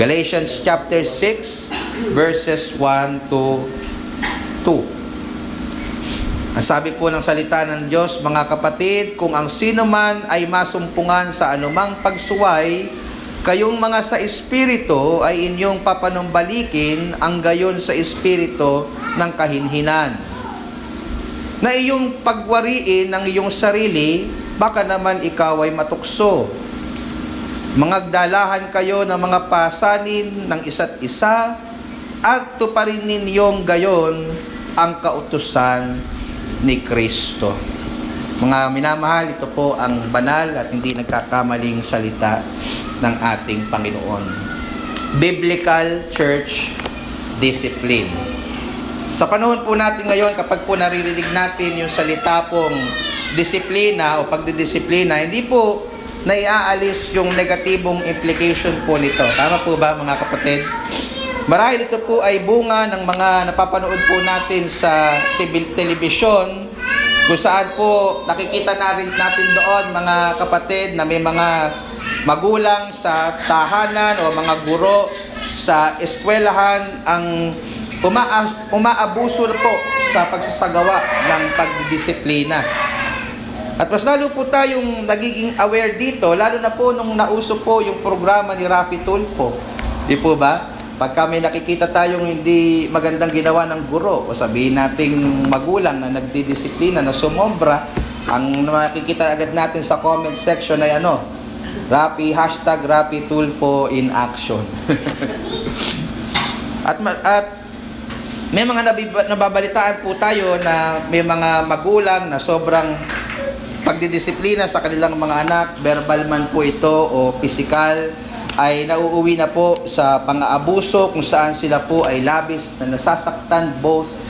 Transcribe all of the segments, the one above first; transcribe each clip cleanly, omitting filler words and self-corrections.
Galatians chapter 6, verses 1 to 2. Ang sabi po ng salita ng Diyos, mga kapatid, kung ang sino man ay masumpungan sa anumang pagsuway, kayong mga sa Espiritu ay inyong papanumbalikin ang gayon sa Espiritu ng kahinhinan. Na iyong pagwariin ng iyong sarili, baka naman ikaw ay matukso. Mangagdalahan kayo ng mga pasanin ng isa't isa, at tuparin ninyong gayon ang kautusan ni Kristo. Mga minamahal, ito po ang banal at hindi nagkakamaling salita ng ating Panginoon. Biblical church discipline. Sa panahon po natin ngayon, kapag po naririnig natin yung salita pong disiplina o pagdidisiplina, hindi po naiaalis yung negatibong implication po nito. Tama po ba, mga kapatid? Marahil ito po ay bunga ng mga napapanood po natin sa telebisyon, kung saan po nakikita na rin natin doon, mga kapatid, na may mga magulang sa tahanan o mga guro sa eskwelahan ang umaabuso po sa pagsasagawa ng pagdidisiplina. At mas lalo po tayong nagiging aware dito, lalo na po nung nauso po yung programa ni Rafi Tulfo. Di po ba? Pagka may nakikita tayong hindi magandang ginawa ng guro, o sabihin nating magulang na nagdidisiplina, na sumobra, ang nakikita agad natin sa comment section ay Rafi, hashtag Rafi Tulfo in action. at may mga nababalitaan po tayo na may mga magulang na sobrang pagdidisiplina sa kanilang mga anak, verbal man po ito o physical, ay nauuwi na po sa pang-aabuso kung saan sila po ay labis na nasasaktan both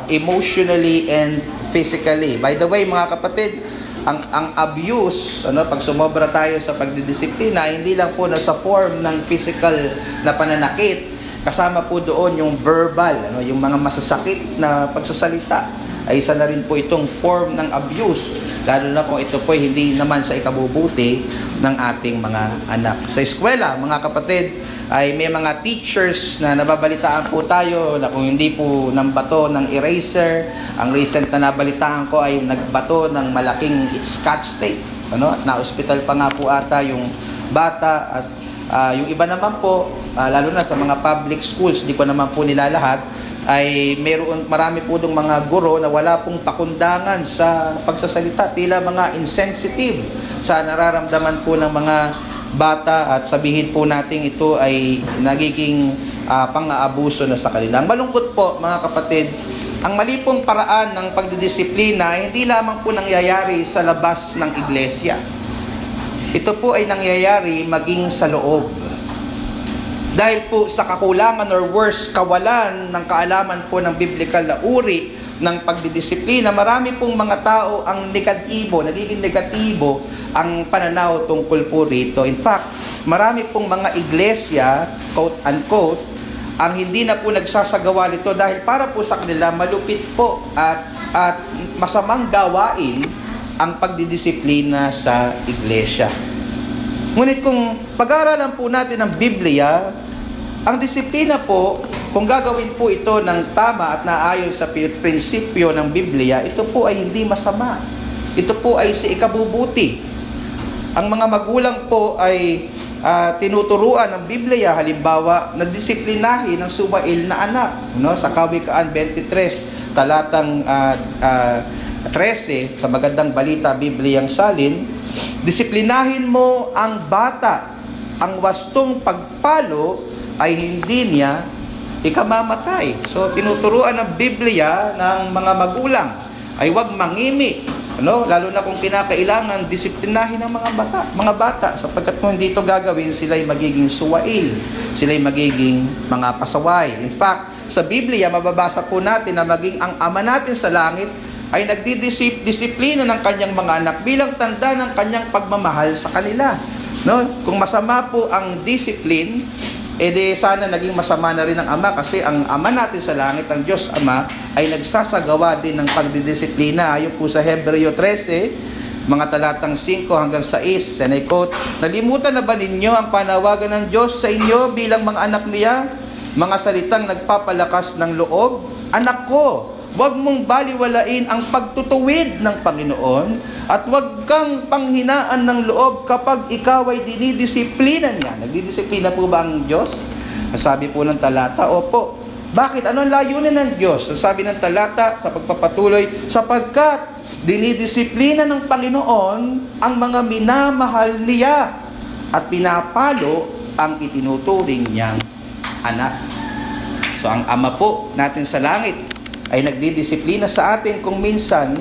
emotionally and physically. By the way, mga kapatid, ang abuse, pag sumobra tayo sa pagdidisiplina, hindi lang po nasa form ng physical na pananakit, kasama po doon yung verbal, yung mga masasakit na pagsasalita, ay isa na rin po itong form ng abuse, lalo na kung ito po hindi naman sa ikabubuti ng ating mga anak. Sa eskwela, mga kapatid, ay may mga teachers na nababalitaan po tayo na kung hindi po nambato ng eraser, ang recent na nabalitaan ko ay nagbato ng malaking scotch tape. At na-hospital pa nga po ata yung bata. At yung iba naman po, lalo na sa mga public schools, di ko naman po nila lahat, ay marami po dong mga guro na wala pong pakundangan sa pagsasalita, tila mga insensitive sa nararamdaman po ng mga bata, at sabihin po natin ito ay nagiging pang-aabuso na sa kanila. Ang malungkot po, mga kapatid, ang mali pong paraan ng pagdidisiplina ay hindi lamang po nangyayari sa labas ng iglesia. Ito po ay nangyayari maging sa loob. Dahil po sa kakulangan or worse, kawalan ng kaalaman po ng biblical na uri ng pagdidisiplina, marami pong mga tao ang nagiging negatibo ang pananaw tungkol po rito. In fact, marami pong mga iglesia, quote-unquote, ang hindi na po nagsasagawa nito dahil para po sa kanila malupit po at masamang gawain ang pagdidisiplina sa iglesia. Ngunit kung pag-aaralan po natin ang Biblia, ang disiplina po, kung gagawin po ito ng tama at naayon sa prinsipyo ng Biblia, ito po ay hindi masama. Ito po ay sa ikabubuti. Ang mga magulang po ay tinuturuan ng Biblia, halimbawa, na disiplinahin ang suwail na anak. Sa Kawikaan 23, talatang 13, sa Magandang Balita, Bibliang Salin, disiplinahin mo ang bata, ang wastong pagpalo ay hindi niya ikamamatay. So, tinuturuan ng Biblia ng mga magulang ay huwag mangimi, lalo na kung kinakailangan disiplinahin ng mga bata, sapagkat kung hindi ito gagawin, sila'y magiging suwail, sila'y magiging mga pasaway. In fact, sa Biblia, mababasa po natin na maging ang Ama natin sa langit ay nagdidisiplina ng kanyang mga anak bilang tanda ng kanyang pagmamahal sa kanila. Kung masama po ang discipline, edi sana naging masama na rin ang Ama, kasi ang Ama natin sa langit, ang Diyos Ama, ay nagsasagawa din ng pagdidisiplina. Ayon po sa Hebreo 13, mga talatang 5 hanggang 6, and I quote, "Nalimutan na ba ninyo ang panawagan ng Diyos sa inyo bilang mga anak niya? Mga salitang nagpapalakas ng loob? Anak ko, huwag mong baliwalain ang pagtutuwid ng Panginoon at huwag kang panghinaan ng loob kapag ikaw ay dinidisiplina niya." Nagdidisiplina po ba ang Diyos? Sabi po ng talata, opo. Bakit? Ano ang layunin ng Diyos? Sabi ng talata sa pagpapatuloy, sapagkat dinidisiplina ng Panginoon ang mga minamahal niya at pinapalo ang itinuturing niyang anak. So ang Ama po natin sa langit ay nagdidisiplina sa atin kung minsan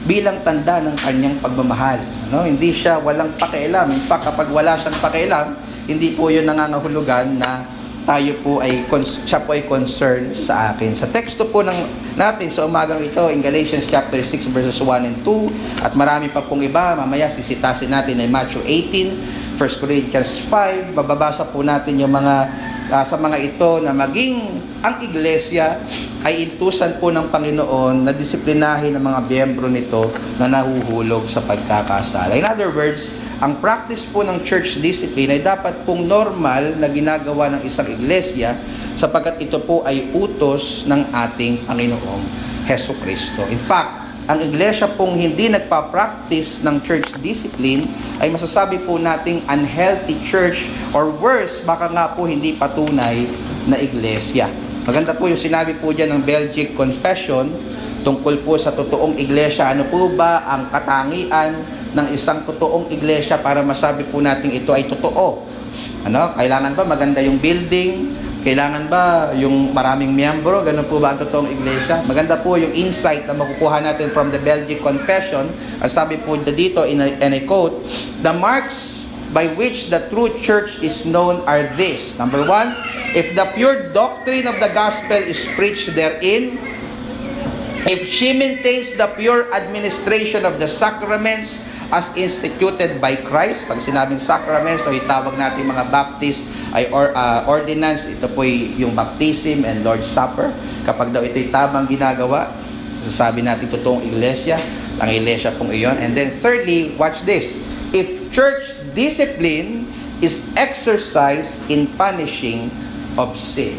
bilang tanda ng kanyang pagmamahal. Hindi siya walang pakialam. In fact, kapag wala siyang pakialam, hindi po yun nangangahulugan na siya po ay concerned sa akin. Sa teksto po natin sa umagang ito, in Galatians chapter 6 verses 1 and 2, at marami pa pong iba, mamaya sisitasin natin ay Matthew 18, 1 Corinthians 5, bababasa po natin yung mga sa mga ito na maging ang iglesia ay intusan po ng Panginoon na disiplinahin ang mga miyembro nito na nahuhulog sa pagkakasala. In other words, ang practice po ng church discipline ay dapat pong normal na ginagawa ng isang iglesia sapagkat ito po ay utos ng ating Panginoong Hesukristo. In fact, ang iglesia pong hindi nagpa-practice ng church discipline ay masasabi po nating unhealthy church, or worse, baka nga po hindi patunay na iglesia. Maganda po yung sinabi po dyan ng Belgic Confession tungkol po sa totoong iglesia. Ano po ba ang katangian ng isang totoong iglesia para masabi po natin ito ay totoo? Kailangan ba maganda yung building? Kailangan ba yung maraming miyembro? Ganun po ba ang totoong iglesia? Maganda po yung insight na makukuha natin from the Belgic Confession. Ang sabi po dito, and I quote, "The marks by which the true church is known are this. Number 1, if the pure doctrine of the gospel is preached therein, if she maintains the pure administration of the sacraments as instituted by Christ." Pag sinabing sacraments, so itawag natin mga Baptist ay ordinance, ito po yung baptism and Lord's Supper. Kapag daw ito'y tamang ginagawa, sasabi natin totoong iglesia, ang iglesia pong iyon. And then thirdly, watch this, if church discipline is exercised in punishing of sin.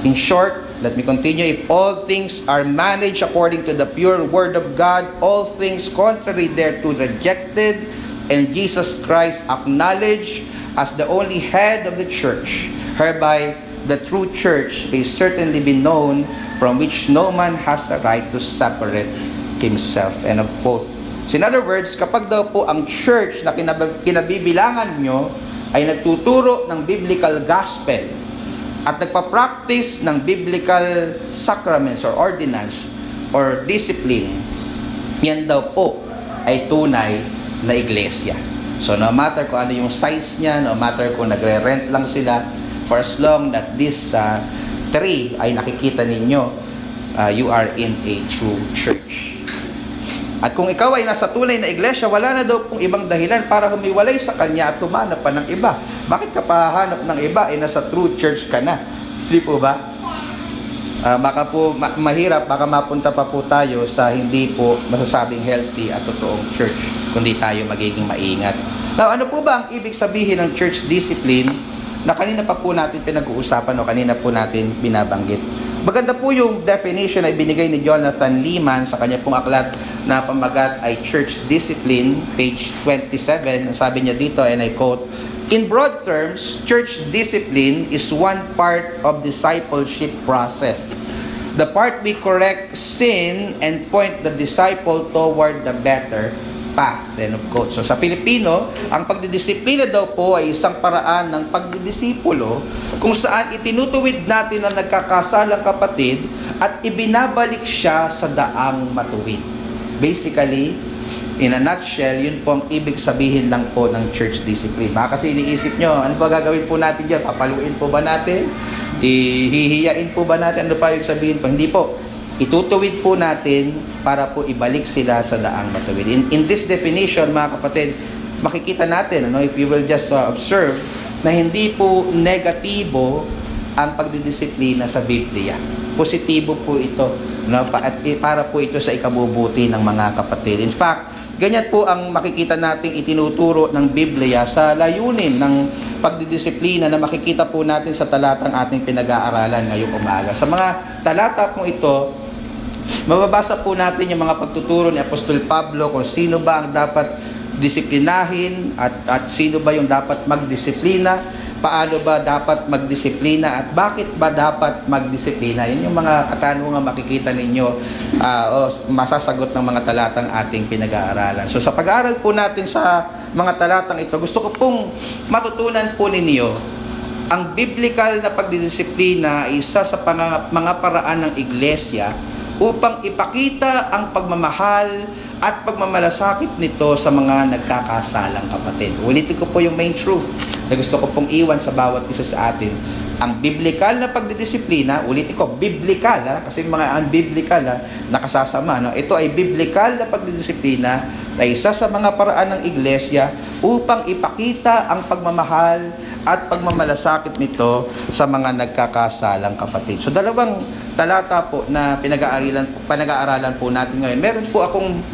In short, let me continue. If all things are managed according to the pure word of God, all things contrary thereto rejected, and Jesus Christ acknowledged as the only head of the church, hereby the true church may certainly be known, from which no man has a right to separate himself. End of quote. So in other words, kapag daw po ang church na kinabibilangan nyo ay nagtuturo ng biblical gospel at nagpa-practice ng biblical sacraments or ordinance or discipline, yan daw po ay tunay na iglesia. So no matter kung ano yung size niya, no matter kung nagre-rent lang sila, for as long that this three ay nakikita ninyo, you are in a true church. At kung ikaw ay nasa tunay na iglesia, wala na daw pong ibang dahilan para humiwalay sa kanya at humanap pa ng iba. Bakit ka pa hanap ng iba? Nasa true church ka na. Hindi po ba? Baka po mahirap, baka mapunta pa po tayo sa hindi po masasabing healthy at totoong church, kundi tayo magiging maingat. Now, ano po ba ang ibig sabihin ng church discipline na kanina pa po natin pinag-uusapan o kanina po natin binabanggit? Maganda po yung definition na ibinigay ni Jonathan Leeman sa kanya pong aklat na pamagat ay Church Discipline, page 27. Sabi niya dito, and I quote, "In broad terms, church discipline is one part of discipleship process. The part we correct sin and point the disciple toward the better path." End of quote. So sa Pilipino, ang pagdidisiplina daw po ay isang paraan ng pagdidisipulo kung saan itinutuwid natin ang nagkakasalang kapatid at ibinabalik siya sa daang matuwid. Basically, in a nutshell, yun po ang ibig sabihin lang po ng church discipline. Baka kasi iniisip nyo, ano ba gagawin po natin dyan? Papaluin po ba natin? Hihiyain po ba natin? Ano pa yung sabihin po? Hindi po. Itutuwid po natin para po ibalik sila sa daang matuwid. In this definition, mga kapatid, makikita natin, if you will just observe, na hindi po negatibo ang pagdidisiplina sa Biblia. Positibo po ito, at para po ito sa ikabubuti ng mga kapatid. In fact, Ganyan po ang makikita nating itinuturo ng Biblia sa layunin ng pagdidisiplina na makikita po natin sa talatang ating pinag-aaralan ngayong umaga. Sa mga talata po ito, mababasa po natin yung mga pagtuturo ni Apostol Pablo kung sino ba ang dapat disiplinahin at sino ba yung dapat magdisiplina, paano ba dapat magdisiplina at bakit ba dapat magdisiplina. Yun yung mga katanungan makikita ninyo o masasagot ng mga talatang ating pinag-aaralan. So sa pag-aaral po natin sa mga talatang ito, gusto ko pong matutunan po ninyo ang biblical na pagdidisiplina ay isa sa mga paraan ng iglesia upang ipakita ang pagmamahal at pagmamalasakit nito sa mga nagkakasalang kapatid. Ulitin ko po yung main truth na gusto ko pong iwan sa bawat isa sa atin. Ang biblical na pagdidisiplina, ulitin ko, biblical, kasi mga unbiblical nakasasama. No? Ito ay biblical na pagdidisiplina ay isa sa mga paraan ng iglesia upang ipakita ang pagmamahal at pagmamalasakit nito sa mga nagkakasalang kapatid. So dalawang talata po na pinag-aaralan po natin ngayon. Meron po akong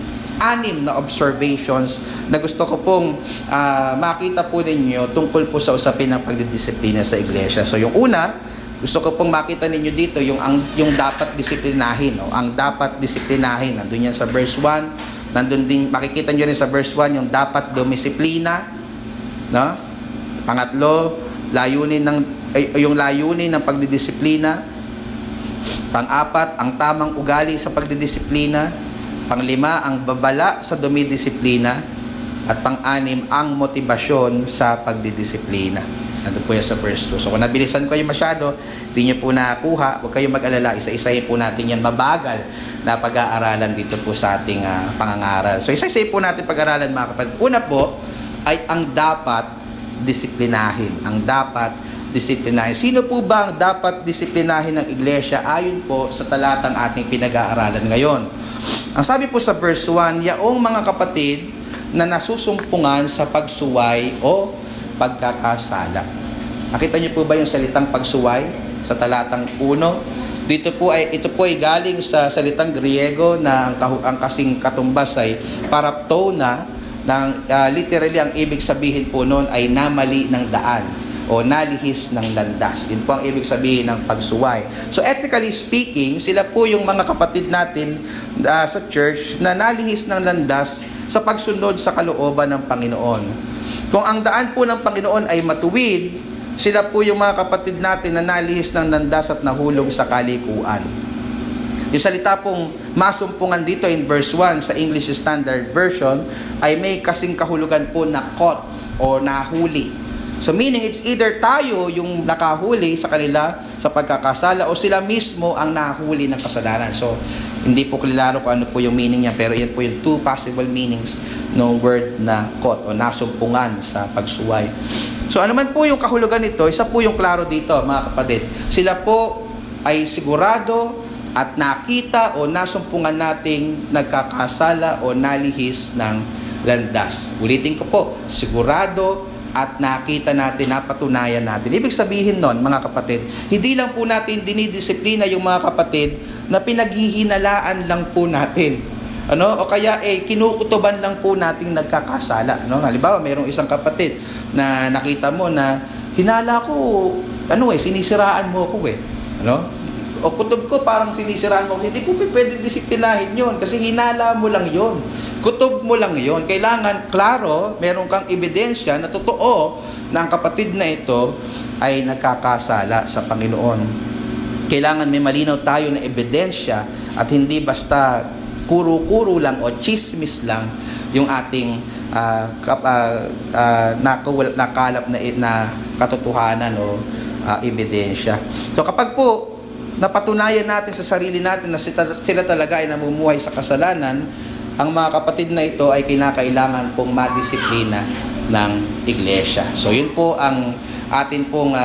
6 na observations na gusto ko pong makita po ninyo tungkol po sa usapin ng pagdidisiplina sa iglesia. So yung una, gusto ko pong makita ninyo dito yung dapat disiplinahin. No? Ang dapat disiplinahin. Nandun yan sa verse 1. Nandun din, makikita nyo rin sa verse 1 yung dapat dumisiplina. No? Pangatlo, yung layunin ng pagdidisiplina. Pang-apat, ang tamang ugali sa pagdidisiplina. Pang-5, ang babala sa dumidisiplina. At pang-6, ang motibasyon sa pagdidisiplina. Nandun po yan sa verse 2. So kung nabilisan ko yung masyado, hindi nyo po nakakuha, huwag kayong mag-alala, isa-isahin po natin yan, mabagal na pag-aaralan dito po sa ating pangangaral. So isa-isahin po natin pag-aaralan mga kapatid. Una po ay ang dapat disiplinahin. Ang dapat disiplinahin. Sino po ba ang dapat disiplinahin ng iglesia ayon po sa talatang ating pinag-aaralan ngayon? Ang sabi po sa verse 1, yaong mga kapatid na nasusumpungan sa pagsuway o pagkakasala. Nakita niyo po ba yung salitang pagsuway sa talatang 1? Ito po ay galing sa salitang Griego na ang kasing katumbas ay paraptona, literally ang ibig sabihin po noon ay namali ng daan o nalihis ng landas. Yun po ang ibig sabihin ng pagsuway. So ethically speaking, sila po yung mga kapatid natin sa church na nalihis ng landas sa pagsunod sa kalooban ng Panginoon. Kung ang daan po ng Panginoon ay matuwid, sila po yung mga kapatid natin na nalihis ng landas at nahulog sa kalikuan. Yung salita pong masumpungan dito in verse 1 sa English Standard Version ay may kasing kahulugan po na caught o nahuli. So meaning it's either tayo yung nakahuli sa kanila sa pagkakasala o sila mismo ang nahuli ng kasalanan. So hindi po klaro kung ano po yung meaning niya, pero yan po yung 2 possible meanings ng word na caught o nasumpungan sa pagsuway. So ano man po yung kahulugan nito, isa po yung klaro dito mga kapatid. Sila po ay sigurado at nakita o nasumpungan nating nagkakasala o nalihis ng landas. Ulitin ko po, sigurado at nakita natin, napatunayan natin. Ibig sabihin nun, mga kapatid, hindi lang po natin dinidisiplina yung mga kapatid na pinaghihinalaan lang po natin. O kaya kinukutuban lang po nating nagkakasala. Halimbawa, mayroong isang kapatid na nakita mo na hinala ko, sinisiraan mo ako o kutob ko parang sinisiraan mo, hindi po pwede disiplinahin yon kasi hinala mo lang yon, kutob mo lang yon. Kailangan klaro, meron kang ebidensya na totoo na ang kapatid na ito ay nagkakasala sa Panginoon. Kailangan may malinaw tayo na ebidensya at hindi basta kuro-kuro lang o chismis lang yung ating nakalap na katotohanan o ebidensya. So kapag po napatunayan natin sa sarili natin na sila talaga ay namumuhay sa kasalanan, ang mga kapatid na ito ay kinakailangan pong madisiplina ng iglesia. So yun po ang atin pong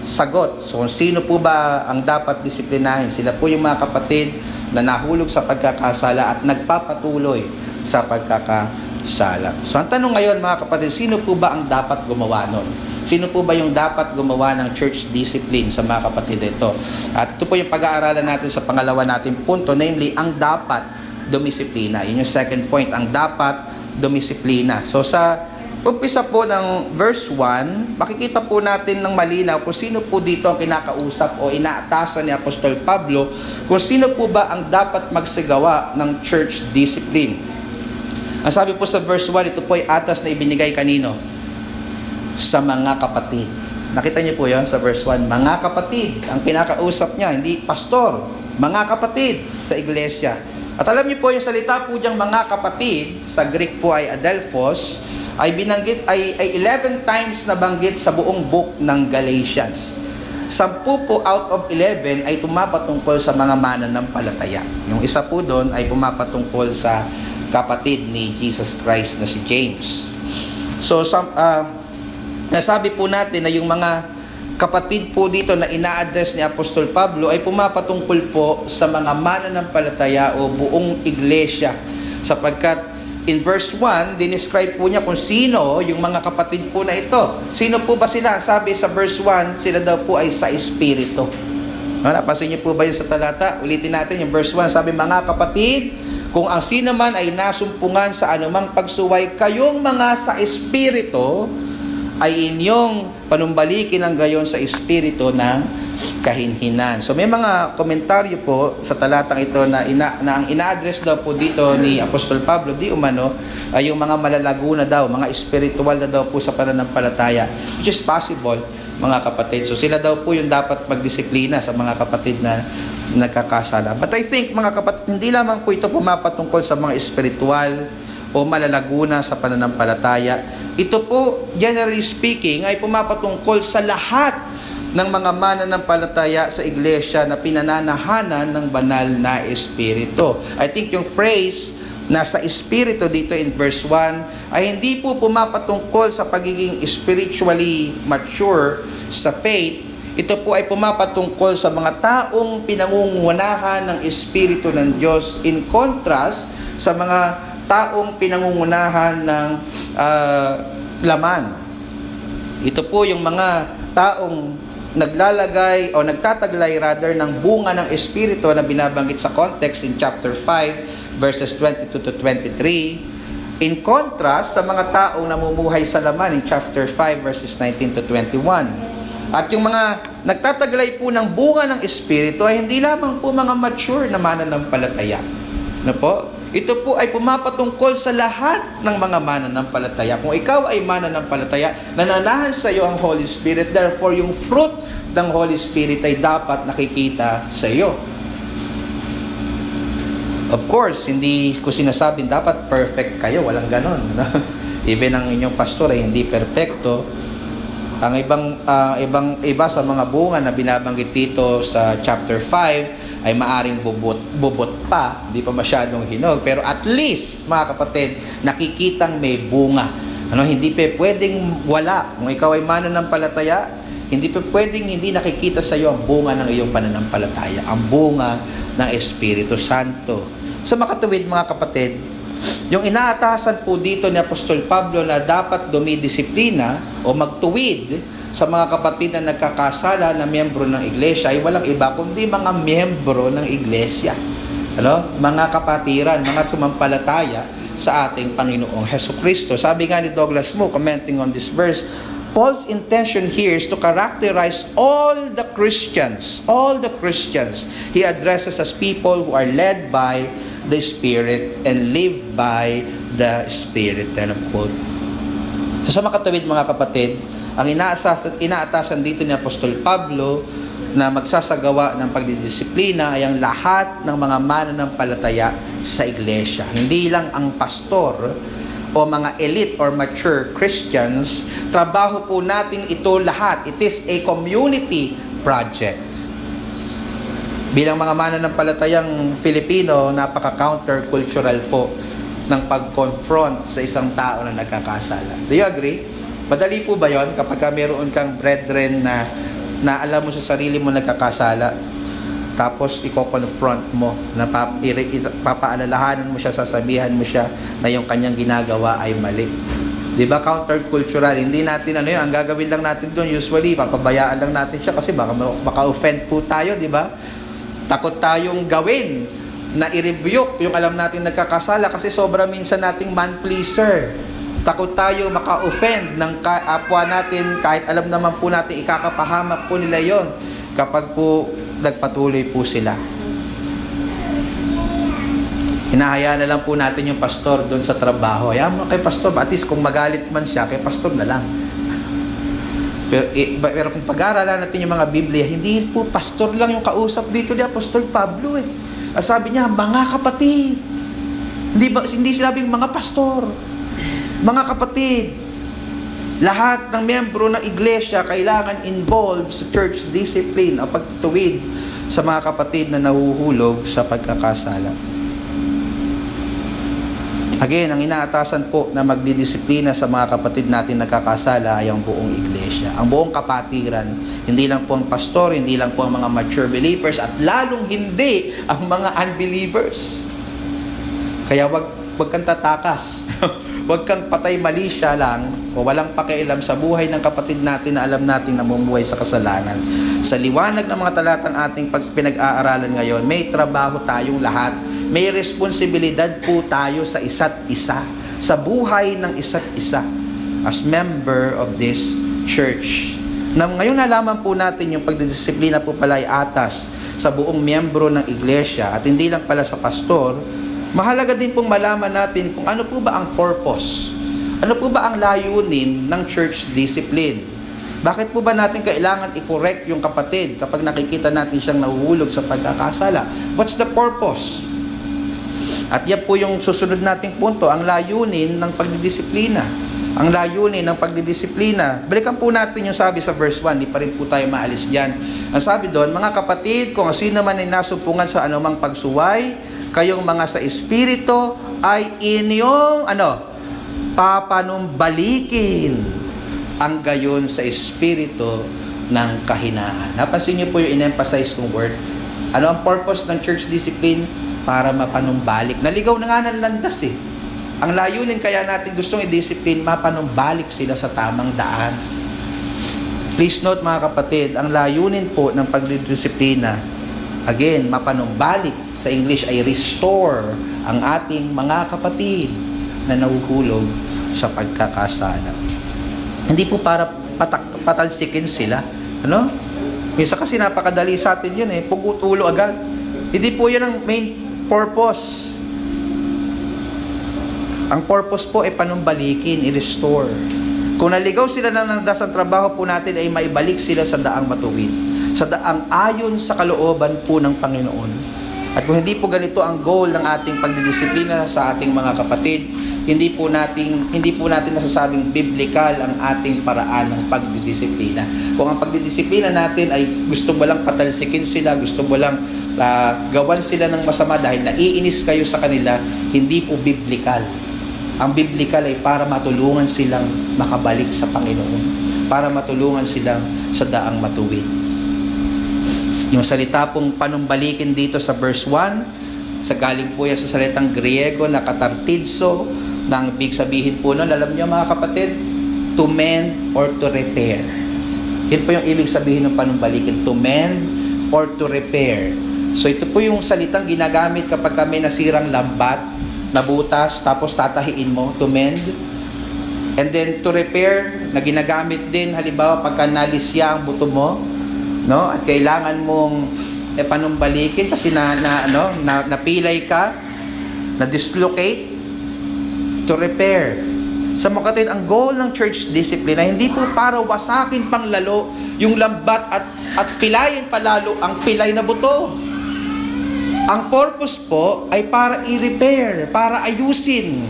sagot. So sino po ba ang dapat disiplinahin? Sila po yung mga kapatid na nahulog sa pagkakasala at nagpapatuloy sa pagkakasala. So ang tanong ngayon mga kapatid, sino po ba ang dapat gumawa nun? Sino po ba yung dapat gumawa ng church discipline sa mga kapatid ito? At ito po yung pag-aaralan natin sa pangalawa nating punto, namely, ang dapat dumisiplina. Yun yung second point, ang dapat dumisiplina. So sa umpisa po ng verse 1, makikita po natin ng malinaw kung sino po dito ang kinakausap o inaatasan ni Apostol Pablo, kung sino po ba ang dapat magsagawa ng church discipline. Ang sabi po sa verse 1, ito po ay atas na ibinigay kanino? Sa mga kapatid. Nakita niyo po yan sa verse 1, mga kapatid, ang kinakausap niya, hindi pastor, mga kapatid sa iglesia. At alam niyo po yung salita po diyang mga kapatid, sa Greek po ay adelphos, ay binanggit ay 11 times na banggit sa buong book ng Galatians. 10 po out of 11 ay pumapatungkol sa mga mananampalataya. Yung isa po doon ay pumapatungkol sa kapatid ni Jesus Christ na si James. So nasabi po natin na yung mga kapatid po dito na ina-address ni Apostol Pablo ay pumapatungkol po sa mga mananampalataya o buong iglesia, sapagkat in verse 1, dinescribe po niya kung sino yung mga kapatid po na ito. Sino po ba sila? Sabi sa verse 1, sila daw po ay sa Espiritu. Napansin niyo po ba yun sa talata? Ulitin natin yung verse 1. Sabi, mga kapatid, kung ang sino man ay nasumpungan sa anumang pagsuway, kayong mga sa Espiritu ay inyong panumbalikin ang gayon sa Espiritu ng kahinhinan. So may mga komentaryo po sa talatang ito na ang ina-address daw po dito ni Apostol Pablo di umano ay yung mga malalago na daw, mga spiritual na daw po sa pananampalataya, which is possible, mga kapatid. So sila daw po yung dapat magdisiplina sa mga kapatid na nagkakasala. But I think, mga kapatid, hindi lamang po ito pumapatungkol sa mga spiritual o malalago na sa pananampalataya. Ito po, generally speaking, ay pumapatungkol sa lahat ng mga mananampalataya sa iglesia na pinananahanan ng banal na Espiritu. I think yung phrase na sa Espiritu dito in verse 1 ay hindi po pumapatungkol sa pagiging spiritually mature sa faith. Ito po ay pumapatungkol sa mga taong pinangungunahan ng Espiritu ng Diyos, in contrast sa mga taong pinangungunahan ng laman. Ito po yung mga taong naglalagay o nagtataglay rather ng bunga ng Espiritu na binabanggit sa context in chapter 5 verses 22 to 23, in contrast sa mga taong namumuhay sa laman in chapter 5 verses 19 to 21. At yung mga nagtataglay po ng bunga ng Espiritu ay hindi lamang po mga mature na mananampalataya. Ano po? Ito po ay pumapatungkol sa lahat ng mga mananampalataya. Kung ikaw ay mananampalataya, nananahan sa iyo ang Holy Spirit, therefore yung fruit ng Holy Spirit ay dapat nakikita sa iyo. Of course, hindi ko sinasabing dapat perfect kayo, walang ganon. Even ang inyong pastor ay hindi perfecto. Ang iba sa mga bunga na binabanggit dito sa chapter 5 ay maaring bubot pa, hindi pa masyadong hinog, pero at least, mga kapatid, nakikitang may bunga. Hindi pa pwedeng wala. Kung ikaw ay mananampalataya, hindi pa pwedeng hindi nakikita sa iyo ang bunga ng iyong pananampalataya, ang bunga ng Espiritu Santo. Sa makatuwid, mga kapatid, yung inaatasan po dito ni Apostol Pablo na dapat dumidisiplina o magtuwid sa mga kapatid na nagkakasala na miyembro ng iglesia ay walang iba kundi mga miyembro ng iglesia. Mga kapatiran, mga sumampalataya sa ating Panginoong Hesukristo. Sabi nga ni Douglas Moo, commenting on this verse, Paul's intention here is to characterize all the Christians. All the Christians he addresses as people who are led by the Spirit and live by the Spirit. End of quote. So sa makatawid, mga kapatid, ang inaatasan dito ni Apostol Pablo na magsasagawa ng pagdidisiplina ay ang lahat ng mga mananampalataya sa iglesia. Hindi lang ang pastor o mga elite or mature Christians. Trabaho po natin ito lahat. It is a community project. Bilang mga mananampalatayang Filipino, napaka-countercultural po ng pag-confront sa isang tao na nagkakasala. Do you agree? Madali po ba yon kapag meron kang brethren na alam mo sa sarili mo nagkakasala, tapos i-confront mo, na papaalalahanan mo siya, sasabihan mo siya na yung kanyang ginagawa ay mali. Diba, countercultural, hindi natin ang gagawin lang natin doon usually, papabayaan lang natin siya kasi baka offend po tayo, diba? Takot tayong gawin na i-rebuke yung alam natin nagkakasala kasi sobra minsan nating man-pleaser. Takot tayo maka-offend ng kapwa natin kahit alam naman po natin ikakapahamak po nila yon kapag po nagpatuloy po sila. Hinahayaan na lang po natin yung pastor doon sa trabaho. Hayaan mo kay pastor, at least kung magalit man siya, kay pastor na lang. Pero kung pag-aaralan natin yung mga Biblia, hindi po pastor lang yung kausap dito ni Apostol Pablo eh. At sabi niya, mga kapatid. Hindi sinabing mga pastor. Mga kapatid. Lahat ng miyembro ng iglesia kailangan involved sa church discipline o pagtutuwid sa mga kapatid na nahuhulog sa pagkakasala. Again, ang inaatasan po na magdidisiplina sa mga kapatid natin nagkakasala ay ang buong iglesia, ang buong kapatiran. Hindi lang po ang pastor, hindi lang po ang mga mature believers, at lalong hindi ang mga unbelievers. Kaya wag kang tatakas. Wag kang patay malisya lang o walang pakialam sa buhay ng kapatid natin na alam natin namumuhay sa kasalanan. Sa liwanag ng mga talatang ating pinag-aaralan ngayon, may trabaho tayong lahat. May responsibilidad po tayo sa isa't isa, sa buhay ng isa't isa as member of this church. Na ngayon nalaman po natin yung pagdidisiplina po pala ay atas sa buong miyembro ng iglesia at hindi lang pala sa pastor. Mahalaga din pong malaman natin kung ano po ba ang purpose, ano po ba ang layunin ng church discipline. Bakit po ba natin kailangan i-correct yung kapatid kapag nakikita natin siyang nahuhulog sa pagkakasala? What's the purpose? At yan po yung susunod nating punto, ang layunin ng pagdidisiplina. Ang layunin ng pagdidisiplina. Balikan po natin yung sabi sa verse 1, di pa rin po tayo maalis dyan. Ang sabi doon, mga kapatid, kung sino man ay nasumpungan sa anumang pagsuway, kayong mga sa espiritu ay inyong papanumbalikin ang gayon sa espiritu ng kahinaan. Napansin niyo po yung in-emphasize kong word. Ano ang purpose ng church discipline? Para mapanumbalik. Naligaw na nga ng landas eh. Ang layunin kaya natin gustong i-discipline, mapanumbalik sila sa tamang daan. Please note mga kapatid, ang layunin po ng pagdidisiplina, again, mapanumbalik, sa English ay restore ang ating mga kapatid na nahuhulog sa pagkakasala. Hindi po para patalsikin sila. Ano? Minsan kasi napakadali sa atin yun eh. Pugutulo agad. Hindi po yan ang main purpose. Ang purpose po ay panumbalikin, i-restore. Kung naligaw sila ng landas ang trabaho po natin ay maibalik sila sa daang matuwid. Sa daang ayon sa kalooban po ng Panginoon. At kung hindi po ganito ang goal ng ating pagdidisiplina sa ating mga kapatid, hindi po natin nasasabing biblical ang ating paraan ng pagdidisiplina. Kung ang pagdidisiplina natin ay gusto mo lang patalsikin sila, gusto mo lang gawan sila ng masama dahil naiinis kayo sa kanila, hindi po biblical. Ang biblical ay para matulungan silang makabalik sa Panginoon, para matulungan silang sa daang matuwid. Yung salita pong panumbalikin dito sa verse 1, sa galing po yan sa salitang Griego na katartidso, na ang ibig sabihin po nun, alam niyo mga kapatid, to mend or to repair. Yun po yung ibig sabihin ng panumbalikin, to mend or to repair. So ito po yung salitang ginagamit kapag kami nasirang lambat, nabutas, tapos tatahiin mo, to mend. And then to repair, na ginagamit din halimbawa pagka nalisya ang buto mo, no? At kailangan mong panumbalikin kasi napilay ka, na-dislocate, to repair. Sa mga kapatid, ang goal ng church discipline ay hindi po para wasakin pang lalo yung lambat at pilayin palalo ang pilay na buto. Ang purpose po ay para i-repair, para ayusin.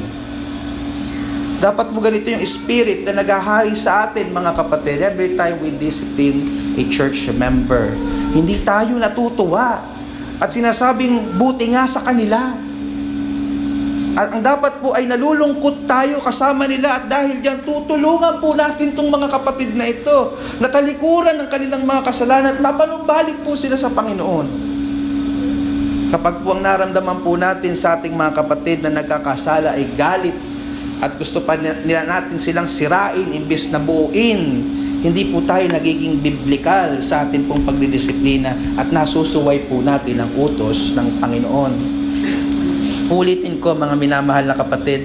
Dapat mo ganito yung spirit na naghahari sa atin mga kapatid every time we discipline a church member. Hindi tayo natutuwa at sinasabing buti nga sa kanila. At ang dapat po ay nalulungkot tayo kasama nila at dahil diyan tutulungan po natin itong mga kapatid na ito na talikuran ng kanilang mga kasalanan at mapanumbalik po sila sa Panginoon. Kapag po ang naramdaman po natin sa ating mga kapatid na nagkakasala ay galit at gusto pa nila natin silang sirain imbes na buuin, hindi po tayo nagiging biblikal sa ating pong pagdidisiplina at nasusuway po natin ang utos ng Panginoon. Ulitin ko mga minamahal na kapatid,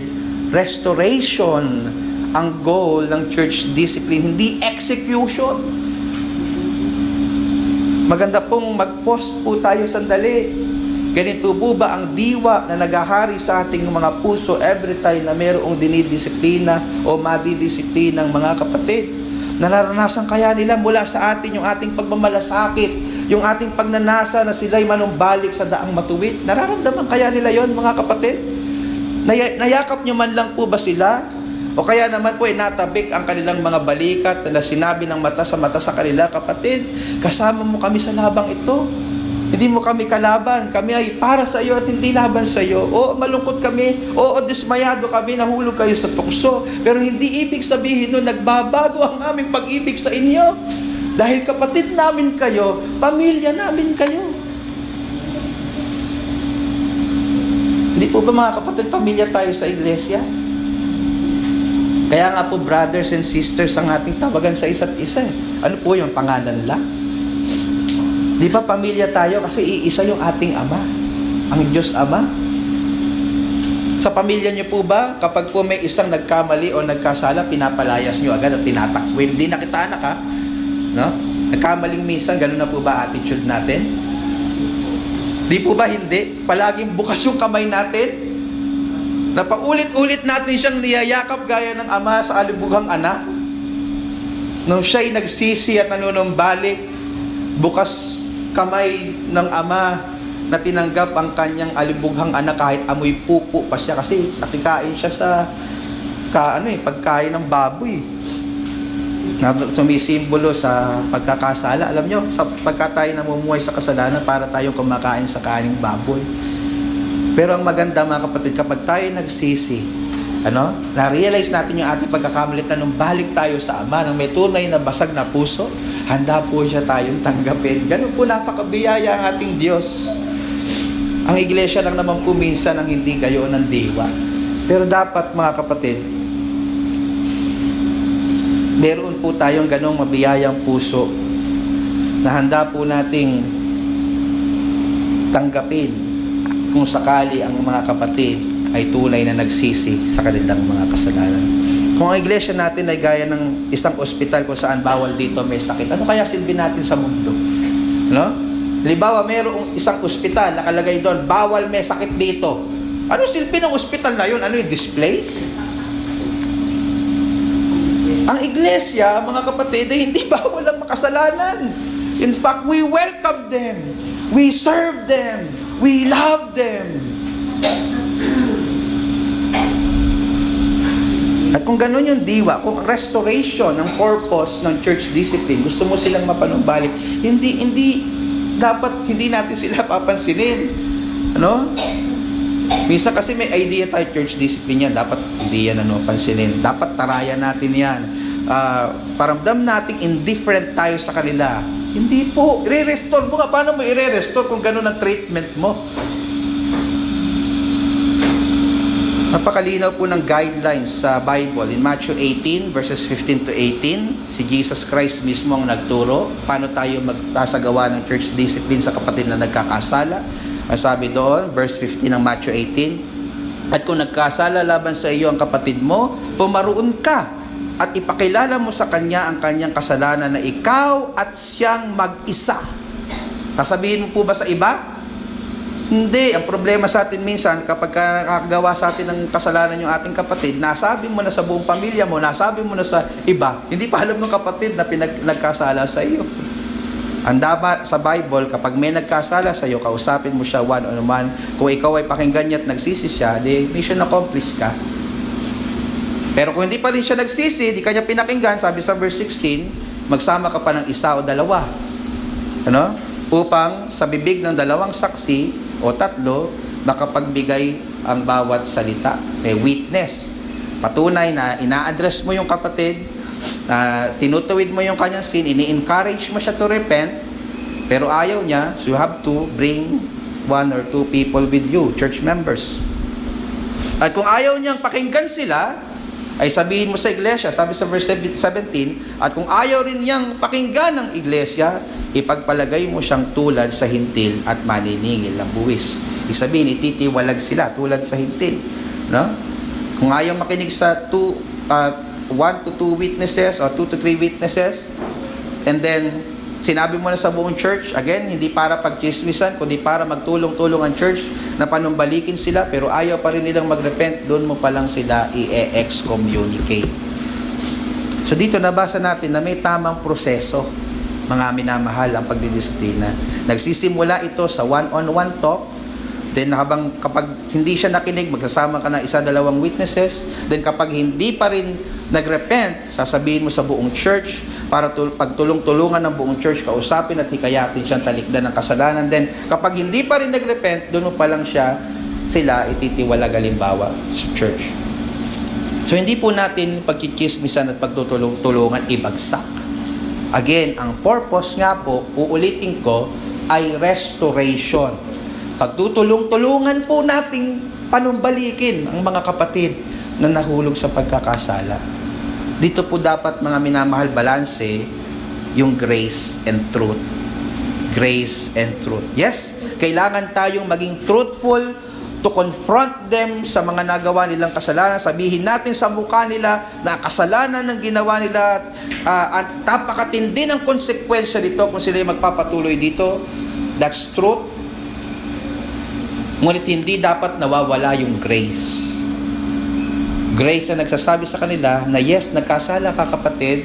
restoration ang goal ng church discipline, hindi execution. Maganda pong mag-pause po tayo sandali. Ganito po ba ang diwa na naghahari sa ating mga puso every time na mayroong dinidisiplina o madidisiplina ng mga kapatid? Nararanasan kaya nila mula sa atin yung ating pagmamalasakit, yung ating pagnanasa na sila'y manumbalik sa daang matuwid? Nararamdaman kaya nila yon mga kapatid? Nayakap nyo man lang po ba sila? O kaya naman po natabik ang kanilang mga balikat na sinabi ng mata sa kanila, kapatid, kasama mo kami sa labang ito. Hindi mo kami kalaban. Kami ay para sa iyo at hindi laban sa iyo. Oo, malungkot kami. Oo, dismayado kami. Nahulog kayo sa tukso. Pero hindi ibig sabihin nun, nagbabago ang aming pag-ibig sa inyo. Dahil kapatid namin kayo, pamilya namin kayo. Hindi po ba mga kapatid, pamilya tayo sa iglesia? Kaya nga po, brothers and sisters ang ating tawagan sa isa't isa. Ano po yung pangalan lang? Di ba pamilya tayo kasi iisa yung ating Ama, ang Diyos Ama. Sa pamilya niyo po ba, kapag po may isang nagkamali o nagkasala, pinapalayas niyo agad at tinatakbuhin? Hindi na kita anak ha? No? Nagkamaling minsan, ganun na po ba attitude natin? Di po ba hindi? Palaging bukas yung kamay natin? Na paulit-ulit natin siyang niyayakap gaya ng ama sa alibughang anak? Nung siya'y nagsisi at nanunumbalik, bukas kamay ng ama na tinanggap ang kanyang alibughang anak kahit amoy pupo pa siya kasi nakikain siya sa pagkain ng baboy. Sumisimbolo sa pagkakasala. Alam nyo, sa pagka tayo namumuhay sa kasalanan, para tayong kumakain sa kaning baboy. Pero ang maganda mga kapatid, kapag tayo nagsisi, na-realize natin yung ating pagkakamali, nung balik tayo sa Ama, nung may tunay na basag na puso, handa po siya tayong tanggapin. Ganun po napakabiyaya ang ating Diyos. Ang iglesia lang naman po minsan ang hindi kayo ng diwa. Pero dapat mga kapatid, meron po tayong ganong mabiyayang puso na handa po nating tanggapin kung sakali ang mga kapatid ay tunay na nagsisi sa kanilang mga kasalanan. Kung ang iglesia natin ay gaya ng isang ospital kung saan bawal dito may sakit, ano kaya silbi natin sa mundo? No? Halimbawa, mayroong isang ospital, nakalagay doon, bawal may sakit dito. Ano silbi ng ospital na yun? Ano yung display? Ang iglesia, mga kapatid, ay hindi bawal ang makasalanan. In fact, we welcome them. We serve them. We love them. At kung gano'n yung diwa, kung restoration ng purpose ng church discipline, gusto mo silang mapanumbalik, hindi natin sila papansinin. Minsan kasi may idea tayo church discipline yan, dapat hindi yan pansinin. Dapat tarayan natin yan. Paramdam nating indifferent tayo sa kanila. Hindi po. I-restore mo nga. Paano mo i-restore kung gano'n ang treatment mo? Napakalinaw po ng guidelines sa Bible. In Matthew 18, verses 15 to 18, si Jesus Christ mismo ang nagturo paano tayo magpasagawa ng church discipline sa kapatid na nagkakasala. Ang sabi doon, verse 15 ng Matthew 18, at kung nagkasala laban sa iyo ang kapatid mo, pumaroon ka at ipakilala mo sa kanya ang kanyang kasalanan na ikaw at siyang mag-isa. Sasabihin mo po ba sa iba? Hindi. Ang problema sa atin minsan, kapag nakagawa sa atin ng kasalanan yung ating kapatid, nasabi mo na sa buong pamilya mo, nasabi mo na sa iba, hindi pa alam ng kapatid na nagkasala sa iyo. Ang dapat sa Bible, kapag may nagkasala sa iyo, kausapin mo siya one-on-one. Kung ikaw ay pakinggan niya at nagsisi siya, di mission accomplished ka. Pero kung hindi pa rin siya nagsisi, di kanya pinakinggan, sabi sa verse 16, magsama ka pa ng isa o dalawa. Upang sa bibig ng dalawang saksi o tatlo, makapagbigay ang bawat salita. May witness. Patunay na ina-address mo yung kapatid, tinutuwid mo yung kanyang sin, ini-encourage mo siya to repent, pero ayaw niya, so you have to bring one or two people with you, church members. At kung ayaw niyang pakinggan sila, ay sabihin mo sa iglesia, sabi sa verse 17, at kung ayaw rin niyang pakinggan ng iglesia, ipagpalagay mo siyang tulad sa hintil at maniningil ng buwis. Ibig sabihin, ititiwalag sila tulad sa hintil. No? Kung ayaw makinig sa 1 to 2 witnesses or 2 to 3 witnesses, and then sinabi mo na sa buong church, again, hindi para pagchismisan, kundi para magtulong-tulong ang church na panumbalikin sila, pero ayaw pa rin nilang mag-repent, doon mo pa lang sila i-excommunicate. So dito nabasa natin na may tamang proseso, mga minamahal, ang pagdidisiplina. Nagsisimula ito sa one-on-one talk, then kapag hindi siya nakinig, magsasama ka na 1-2 witnesses, then kapag hindi pa rin nagrepent, sasabihin mo sa buong church para pagtulong-tulungan ng buong church, kausapin at hikayatin siyang talikdan ng kasalanan. Then kapag hindi pa rin nagrepent, doon mo pa lang sila ititiwalag halimbawa sa church. So hindi po natin pagkikismisan at pagtutulong-tulungan ibagsak. Again, ang purpose nga po, uulitin ko, ay restoration. Pagtutulong-tulungan po nating panumbalikin ang mga kapatid na nahulog sa pagkakasala. Dito po dapat, mga minamahal, balanse yung grace and truth. Grace and truth. Yes, kailangan tayong maging truthful to confront them sa mga nagawa nilang kasalanan. Sabihin natin sa mukha nila na kasalanan ng ginawa nila at napakatindi ng konsekwensya dito kung sila magpapatuloy dito. That's truth. Ngunit hindi dapat nawawala yung grace. Grace na nagsasabi sa kanila na yes, nagkasala ka kapatid,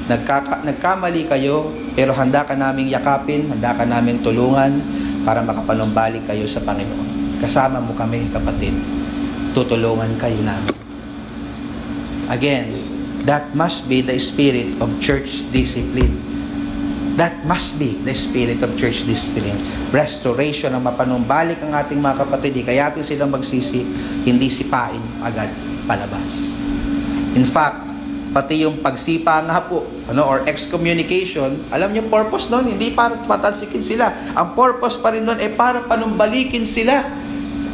nagkamali kayo, pero handa ka naming yakapin, handa ka namin tulungan para makapanumbalik kayo sa Panginoon. Kasama mo kami kapatid, tutulungan kayo namin. Again, that must be the spirit of church discipline. That must be the spirit of church discipline. Restoration, ang mapanumbalik ang ating mga kapatid, hikayatin silang magsisi, hindi sipain agad palabas. In fact, pati yung pagsipa nga po, or excommunication, alam niyo purpose nun, hindi para patalsikin sila. Ang purpose pa rin nun ay para panumbalikin sila.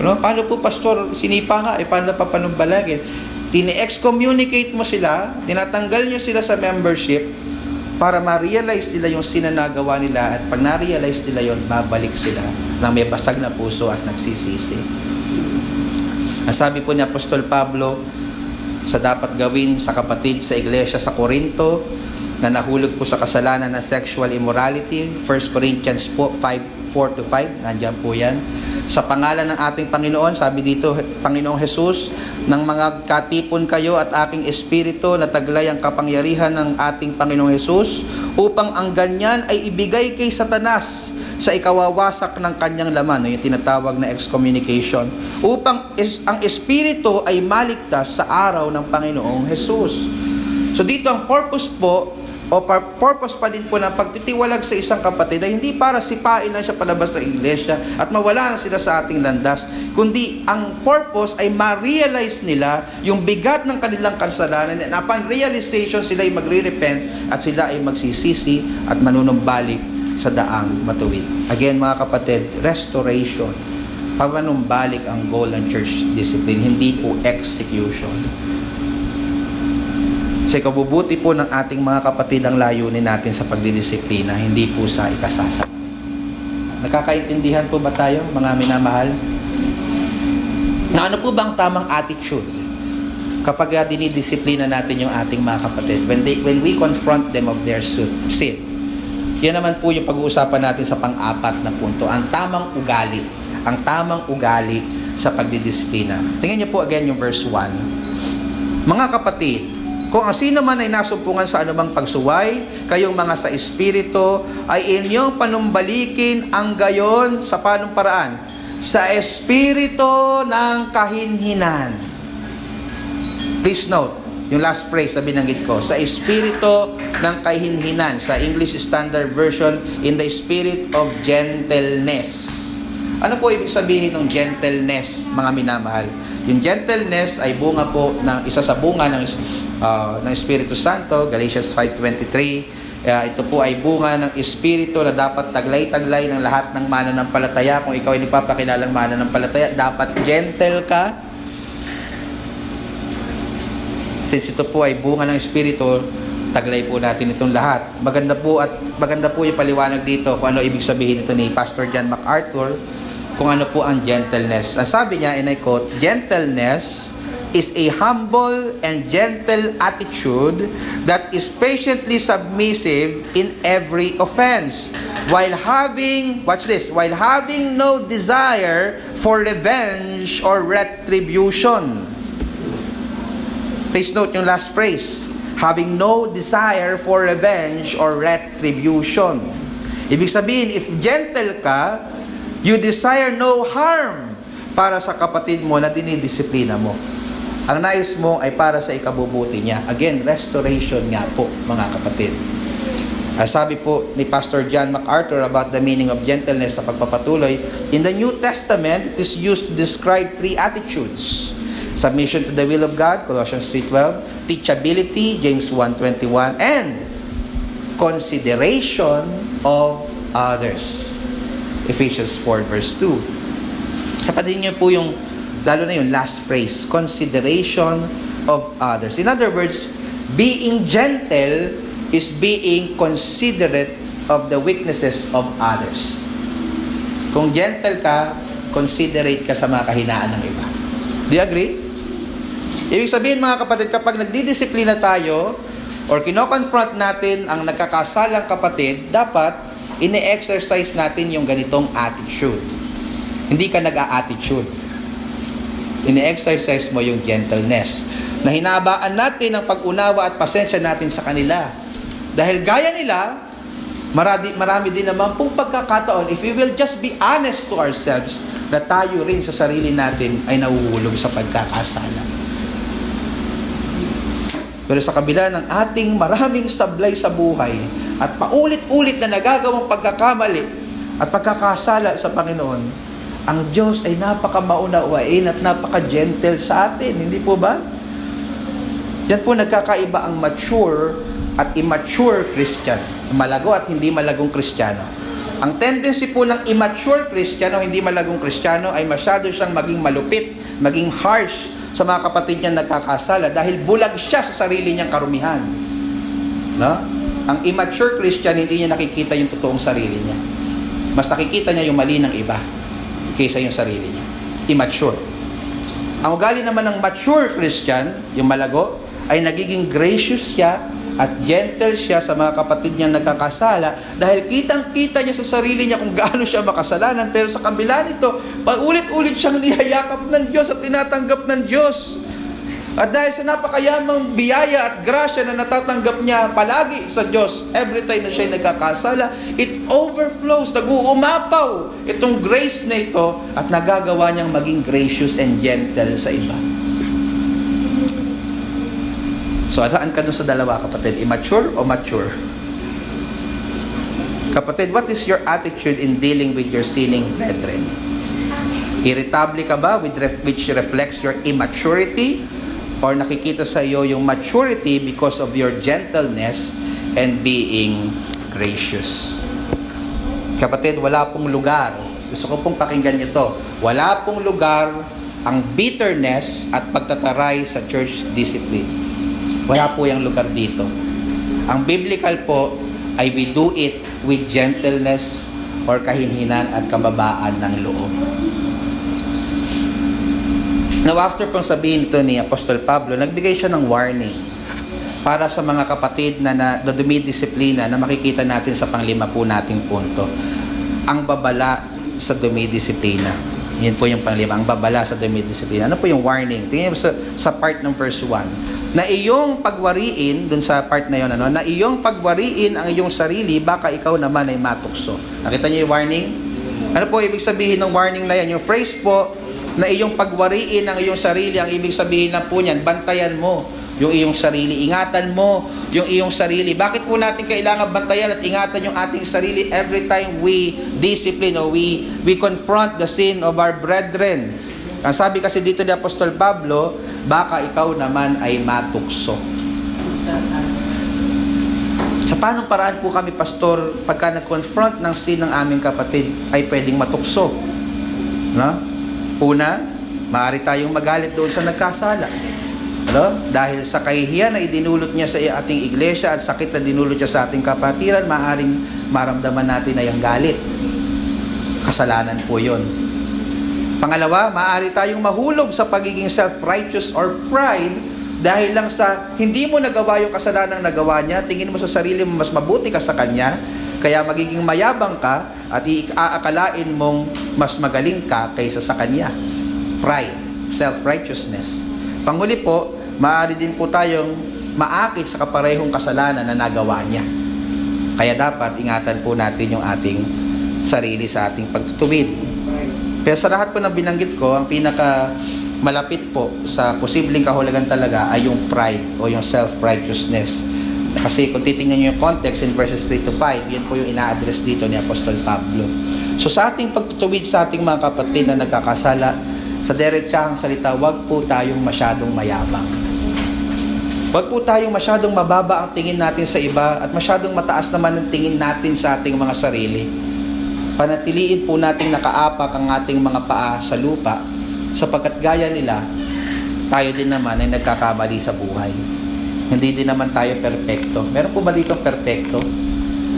Paano po, pastor, sinipa nga, paano pa panumbalikin? Tine-excommunicate mo sila, tinatanggal niyo sila sa membership para ma-realize nila yung sinanagawa nila, at pag na-realize nila yon, babalik sila na may basag na puso at nagsisisi. Sabi po ni Apostol Pablo sa dapat gawin sa kapatid sa iglesia sa Corinto na nahulog po sa kasalanan ng sexual immorality, 1 Corinthians po 4-5, nandiyan po yan. Sa pangalan ng ating Panginoon, sabi dito, Panginoong Jesus, ng mga katipon kayo at aking espiritu na taglay ang kapangyarihan ng ating Panginoong Jesus, upang ang ganyan ay ibigay kay Satanas sa ikawawasak ng kanyang laman, yung tinatawag na excommunication, upang ang espiritu ay maligtas sa araw ng Panginoong Jesus. So dito ang purpose po, o purpose pa din po ng pagtitiwalag sa isang kapatid ay hindi para sipain lang siya palabas ng iglesia at mawala na sila sa ating landas, kundi ang purpose ay ma-realize nila yung bigat ng kanilang kasalanan, and upon realization sila ay magre-repent at sila ay magsisisi at manunumbalik sa daang matuwid. Again, mga kapatid, restoration, pagmanumbalik ang goal ng church discipline, hindi po execution. Sa ikabubuti po ng ating mga kapatid ang layunin natin sa pagdidisiplina, hindi po sa ikasasama. Nakakaintindihan po ba tayo, mga minamahal? Na ano po ba ang tamang attitude kapag dinidisiplina natin yung ating mga kapatid? When we confront them of their sin. Yan naman po yung pag-uusapan natin sa pang-apat na punto, ang tamang ugali. Ang tamang ugali sa pagdidisiplina. Tingnan niyo po again yung verse 1. Mga kapatid, kung ang sino man ay nasumpungan sa anumang pagsuway, kayong mga sa espiritu, ay inyong panumbalikin ang gayon sa panong paraan? Sa espiritu ng kahinhinan. Please note, yung last phrase na binanggit ko, sa espiritu ng kahinhinan, sa English Standard Version, in the spirit of gentleness. Ano po ibig sabihin ng gentleness, mga minamahal? Yung gentleness ay bunga po ng isa sa bunga ng Espiritu Santo, Galatians 5:23. Ito po ay bunga ng Espiritu na dapat taglay-taglay ng lahat ng mananampalataya. Kung ikaw ay nagpapakilalang mananampalataya, dapat gentle ka. Since ito po ay bunga ng Espiritu, taglay po natin itong lahat. Maganda po yung paliwanag dito kung ano ibig sabihin ito ni Pastor John MacArthur, kung ano po ang gentleness. Ang sabi niya, and I quote, "Gentleness is a humble and gentle attitude that is patiently submissive in every offense, while having, watch this, while having no desire for revenge or retribution." Please note yung last phrase, having no desire for revenge or retribution. Ibig sabihin, if gentle ka, you desire no harm para sa kapatid mo na dinidisiplina mo. Ang nais mo ay para sa ikabubuti niya. Again, restoration nga po, mga kapatid. Sabi po ni Pastor John MacArthur about the meaning of gentleness sa pagpapatuloy, in the New Testament, it is used to describe three attitudes. Submission to the will of God, Colossians 3:12, teachability, James 1:21, and consideration of others, Ephesians 4 verse 2. Sapatin niyo po yung, lalo na yung last phrase, consideration of others. In other words, being gentle is being considerate of the weaknesses of others. Kung gentle ka, considerate ka sa mga kahinaan ng iba. Do you agree? Ibig sabihin, mga kapatid, kapag nagdidisiplina tayo or kino-confront natin ang nagkakasalang kapatid, dapat ine-exercise natin yung ganitong attitude. Hindi ka nag-a-attitude. Ine-exercise mo yung gentleness. Na hinabaan natin ang pag-unawa at pasensya natin sa kanila. Dahil gaya nila, marami din naman pong pagkakataon, if we will just be honest to ourselves, na tayo rin sa sarili natin ay nauhulog sa pagkakasala. Pero sa kabila ng ating maraming sablay sa buhay at paulit-ulit na nagagawang pagkakamali at pagkakasala sa Panginoon, ang Diyos ay napaka-maunawain at napaka-gentle sa atin. Hindi po ba? Diyan po nagkakaiba ang mature at immature Christian. Malago at hindi malagong Kristiyano. Ang tendency po ng immature Christian o hindi malagong Kristiyano ay masyado siyang maging malupit, maging harsh sa mga kapatid niya nagkakasala dahil bulag siya sa sarili niyang karumihan. No? Ang immature Christian, hindi niya nakikita yung totoong sarili niya. Mas nakikita niya yung mali ng iba kaysa yung sarili niya. Immature. Ang ugali naman ng mature Christian, yung malago, ay nagiging gracious siya at gentle siya sa mga kapatid niya nagkakasala dahil kitang-kita niya sa sarili niya kung gaano siya makasalanan, pero sa kabila nito, paulit-ulit siyang niyayakap ng Diyos at tinatanggap ng Diyos. At dahil sa napakayamang biyaya at grasya na natatanggap niya palagi sa Diyos, every time na siya nagkakasala, it overflows, nag-uumapaw itong grace na ito at nagagawa niyang maging gracious and gentle sa iba. So, saan ka dun sa dalawa, kapatid? Immature o mature? Kapatid, what is your attitude in dealing with your sinning brethren? Irritable ka ba which reflects your immaturity? Or nakikita sa iyo yung maturity because of your gentleness and being gracious? Kapatid, wala pong lugar. Gusto ko pong pakinggan nyo to. Wala pong lugar ang bitterness at pagtataray sa church discipline. Wala po yung lugar dito. Ang biblical po ay we do it with gentleness or kahinhinan at kababaan ng loob. Now, after kong sabihin ito ni Apostol Pablo, nagbigay siya ng warning para sa mga kapatid na dumidisiplina na makikita natin sa panglima po nating punto. Ang babala sa dumidisiplina. Yan po yung panglima, ang babala sa dumidisiplina. Ano po yung warning? Tingnan mo sa part ng verse 1. Na iyong pagwariin, dun sa part na yun, na iyong pagwariin ang iyong sarili, baka ikaw naman ay matukso. Nakita niyo yung warning? Ano po ibig sabihin ng warning na yan? Yung phrase po, na iyong pagwariin ang iyong sarili, ang ibig sabihin lang po niyan, bantayan mo yung iyong sarili. Ingatan mo yung iyong sarili. Bakit po natin kailangan bantayan at ingatan yung ating sarili every time we discipline or we confront the sin of our brethren? Ang sabi kasi dito ni Apostol Pablo, baka ikaw naman ay matukso. Sa paanong paraan po kami, pastor, pagka nag-confront ng sin ng aming kapatid, ay pwedeng matukso? No? Una, maaari tayong magalit doon sa nagkasala. Ano? Dahil sa kahihiyan na idinulot niya sa ating iglesia at sakit na dinulot niya sa ating kapatiran, maaaring maramdaman natin na yung galit. Kasalanan po yun. Pangalawa, maaari tayong mahulog sa pagiging self-righteous or pride dahil lang sa hindi mo nagawa yung kasalanang nagawa niya, tingin mo sa sarili mo mas mabuti ka sa kanya, kaya magiging mayabang ka at aakalain mong mas magaling ka kaysa sa kanya. Pride, self-righteousness. Panghuli po, maaari din po tayong maakit sa kaparehong kasalanan na nagawa niya. Kaya dapat ingatan po natin yung ating sarili sa ating pagtutuwid. Pero sa lahat po ng binanggit ko, ang pinaka malapit po sa posibleng kahulugan talaga ay yung pride o yung self-righteousness. Kasi kung titingnan nyo yung context in verses 3 to 5, yun po yung ina-address dito ni Apostol Pablo. So sa ating pagtutuwid sa ating mga kapatid na nagkakasala, sa diretsahang salita, wag po tayong masyadong mayabang. Wag po tayong masyadong mababa ang tingin natin sa iba at masyadong mataas naman ang tingin natin sa ating mga sarili. Panatiliin po nating nakaapak ang ating mga paa sa lupa sapagkat gaya nila, tayo din naman ay nagkakamali sa buhay. Hindi din naman tayo perpekto. Meron po ba dito perpekto?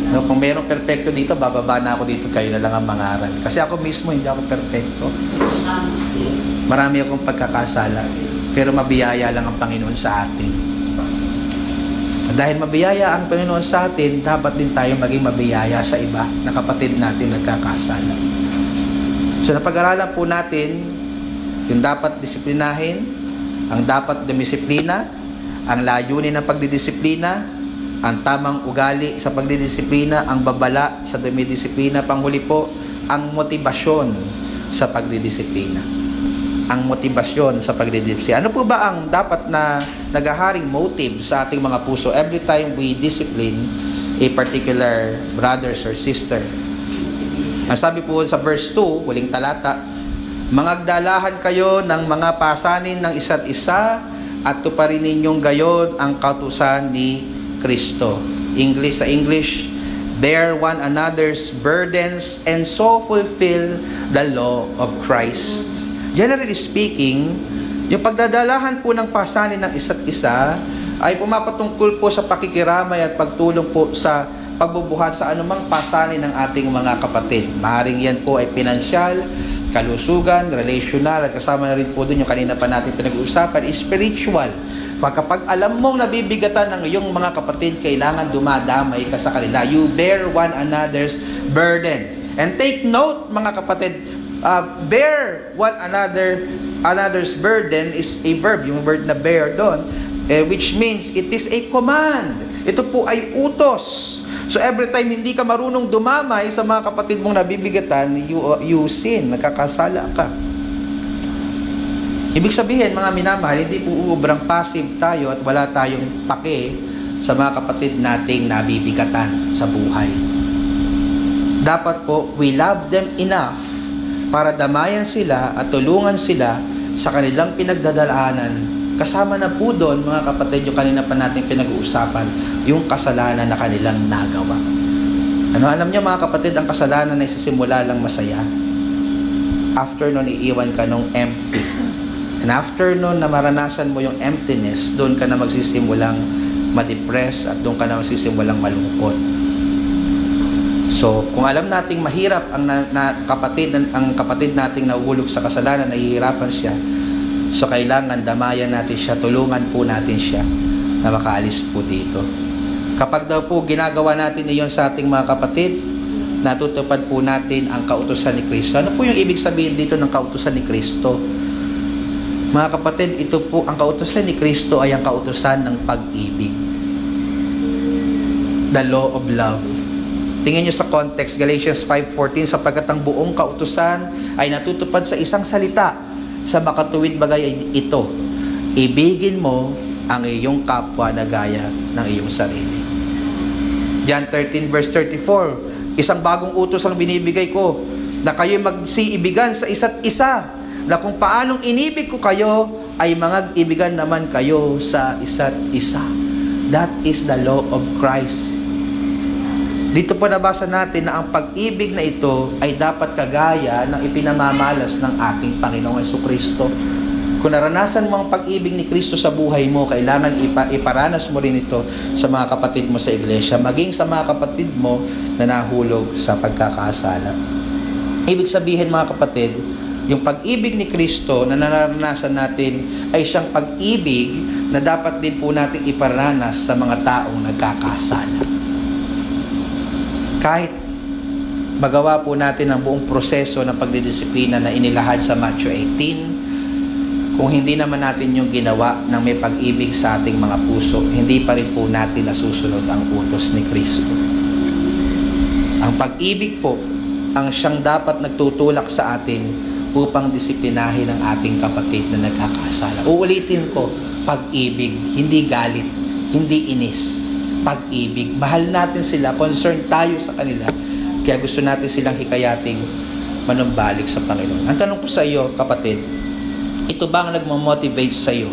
No, kung merong perpekto dito, bababa na ako dito, kayo na lang ang mangaral. Kasi ako mismo, hindi ako perpekto. Marami akong pagkakasala, pero mabiyaya lang ang Panginoon sa atin. Dahil mabiyaya ang Panginoon sa atin, dapat din tayo maging mabiyaya sa iba na kapatid natin nagkakasala. So napag-aralan po natin yung dapat disiplinahin, ang dapat dumisiplina, ang layunin ng pagdidisiplina, ang tamang ugali sa pagdidisiplina, ang babala sa dumidisiplina, panghuli po, ang motibasyon sa pagdidisiplina. Ang motibasyon sa pagdidisiplina. Ano po ba ang dapat na naghaharing motive sa ating mga puso every time we discipline a particular brothers or sister? Ang sabi po sa verse 2, huling talata, mangagdalahan kayo ng mga pasanin ng isa't isa at tuparin ninyong gayon ang kautusan ni Kristo. Sa English, bear one another's burdens and so fulfill the law of Christ. Generally speaking, yung pagdadalahan po ng pasanin ng isa't isa ay pumapatungkol po sa pakikiramay at pagtulong po sa pagbubuhat sa anumang pasanin ng ating mga kapatid. Maaaring yan po ay pinansyal, kalusugan, relational, at kasama na rin po dun yung kanina pa natin pinag-uusapan, spiritual. Kapag alam mong nabibigatan ng iyong mga kapatid, kailangan dumadamay ka sa kanila. You bear one another's burden. And take note, mga kapatid, bear one another's burden is a verb, yung word na bear doon, which means it is a command. Ito po ay utos. So every time hindi ka marunong dumamay sa mga kapatid mong nabibigatan, you sin, nagkakasala ka. Ibig sabihin, mga minamahal, hindi po ubrang passive tayo at wala tayong pake sa mga kapatid nating nabibigatan sa buhay. Dapat po, we love them enough para damayan sila at tulungan sila sa kanilang pinagdadaanan. Kasama na po doon, mga kapatid, yung kanina pa natin pinag-uusapan, yung kasalanan na kanilang nagawa. Alam niyo, mga kapatid, ang kasalanan ay sisimula lang masaya. After nun, iiwan ka nung empty. And after nun, na maranasan mo yung emptiness, doon ka na magsisimulang ma-depress at doon ka na magsisimulang malungkot. So, kung alam nating mahirap ang kapatid nating nahuhulog sa kasalanan, nahihirapan siya, so kailangan damayan natin siya, tulungan po natin siya na makaalis po dito. Kapag daw po ginagawa natin iyon sa ating mga kapatid, natutupad po natin ang kautusan ni Kristo. Ano po yung ibig sabihin dito ng kautusan ni Kristo? Mga kapatid, ito po, ang kautusan ni Kristo ay ang kautusan ng pag-ibig. The law of love. Tingnan nyo sa context, Galatians 5:14, sapagkat ang buong kautusan ay natutupad sa isang salita. Sa makatuwid bagay ay ito, ibigin mo ang iyong kapwa na gaya ng iyong sarili. John 13 verse 34, isang bagong utos ang binibigay ko, na kayo magsiibigan sa isa't isa, na kung paanong inibig ko kayo, ay mangag-ibigan naman kayo sa isa't isa. That is the law of Christ. Dito po nabasa natin na ang pag-ibig na ito ay dapat kagaya ng ipinamamalas ng ating Panginoong Jesucristo. Kung naranasan mo ang pag-ibig ni Kristo sa buhay mo, kailangan iparanas mo rin ito sa mga kapatid mo sa iglesia, maging sa mga kapatid mo na nahulog sa pagkakasala. Ibig sabihin mga kapatid, yung pag-ibig ni Kristo na naranasan natin ay siyang pag-ibig na dapat din po nating iparanas sa mga taong nagkakasala. Kahit magawa po natin ang buong proseso ng pagdidisiplina na inilahad sa Matthew 18, kung hindi naman natin yung ginawa ng may pag-ibig sa ating mga puso, hindi pa rin po natin nasusunod ang utos ni Kristo. Ang pag-ibig po ang siyang dapat nagtutulak sa atin upang disiplinahin ang ating kapatid na nagkakasala. Uulitin ko, pag-ibig, hindi galit, hindi inis. Pag-ibig. Mahal natin sila, concerned tayo sa kanila, kaya gusto natin silang hikayating manumbalik sa Panginoon. Ang tanong ko sa iyo, kapatid, ito ba ang nagmamotivate sa iyo?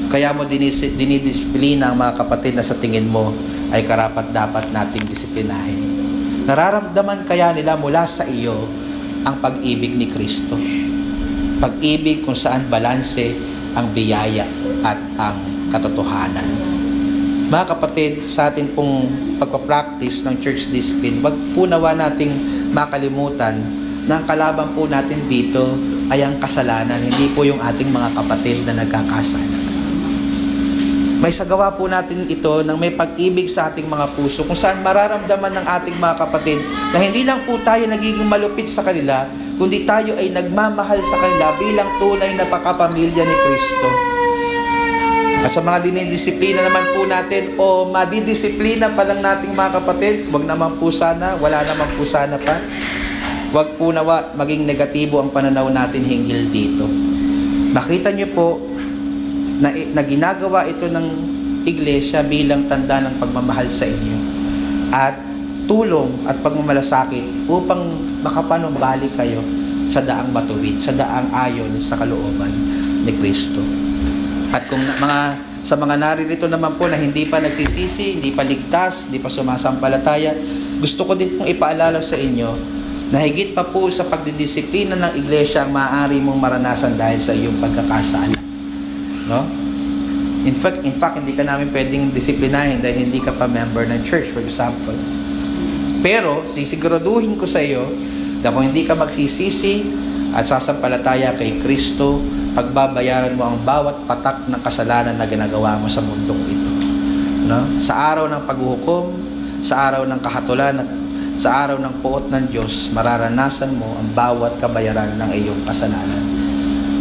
Kaya mo dinidisiplina ang mga kapatid na sa tingin mo ay karapat-dapat nating disiplinahin. Nararamdaman kaya nila mula sa iyo ang pag-ibig ni Kristo? Pag-ibig kung saan balanse ang biyaya at ang katotohanan. Mga kapatid, sa atin pong pagpa-practice ng church discipline, wag po nawa nating makalimutan na ang kalaban po natin dito ay ang kasalanan, hindi po yung ating mga kapatid na nagkakasala. May sagawa po natin ito ng may pag-ibig sa ating mga puso, kung saan mararamdaman ng ating mga kapatid na hindi lang po tayo nagiging malupit sa kanila, kundi tayo ay nagmamahal sa kanila bilang tunay na pakapamilya ni Kristo. At sa mga dinidisiplina naman po natin o madidisiplina pa lang nating mga kapatid, wag naman po sana, wala naman po sana pa. Wag po nawa maging negatibo ang pananaw natin hinggil dito. Makita niyo po na ginagawa ito ng iglesia bilang tanda ng pagmamahal sa inyo at tulong at pagmamalasakit upang makapanumbalik kayo sa daang matuwid, sa daang ayon sa kalooban ni Kristo. At kung sa mga naririto naman po na hindi pa nagsisisi, hindi pa ligtas, hindi pa sumasampalataya, gusto ko din pong ipaalala sa inyo na higit pa po sa pagdidisiplina ng iglesia ang maaari mong maranasan dahil sa iyong pagkakasala. No? In fact, hindi ka namin pwedeng disiplinahin dahil hindi ka pa member ng church, for example. Pero, sisiguraduhin ko sa iyo na kung hindi ka magsisisi at sasampalataya kay Kristo, pagbabayaran mo ang bawat patak ng kasalanan na ginagawa mo sa mundong ito. No? Sa araw ng paghuhukom, sa araw ng kahatulan at sa araw ng puot ng Diyos, mararanasan mo ang bawat kabayaran ng iyong kasalanan.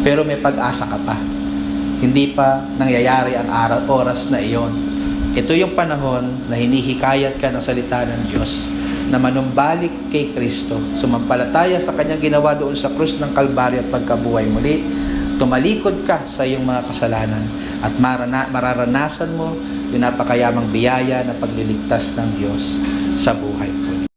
Pero may pag-asa ka pa. Hindi pa nangyayari ang oras na iyon. Ito yung panahon na hinihikayat ka ng salita ng Diyos na manumbalik kay Kristo, sumampalataya sa kanyang ginawa doon sa krus ng Kalbaryo at pagkabuhay muli, tumalikod ka sa iyong mga kasalanan at mararanasan mo yung napakayamang biyaya na pagliligtas ng Diyos sa buhay.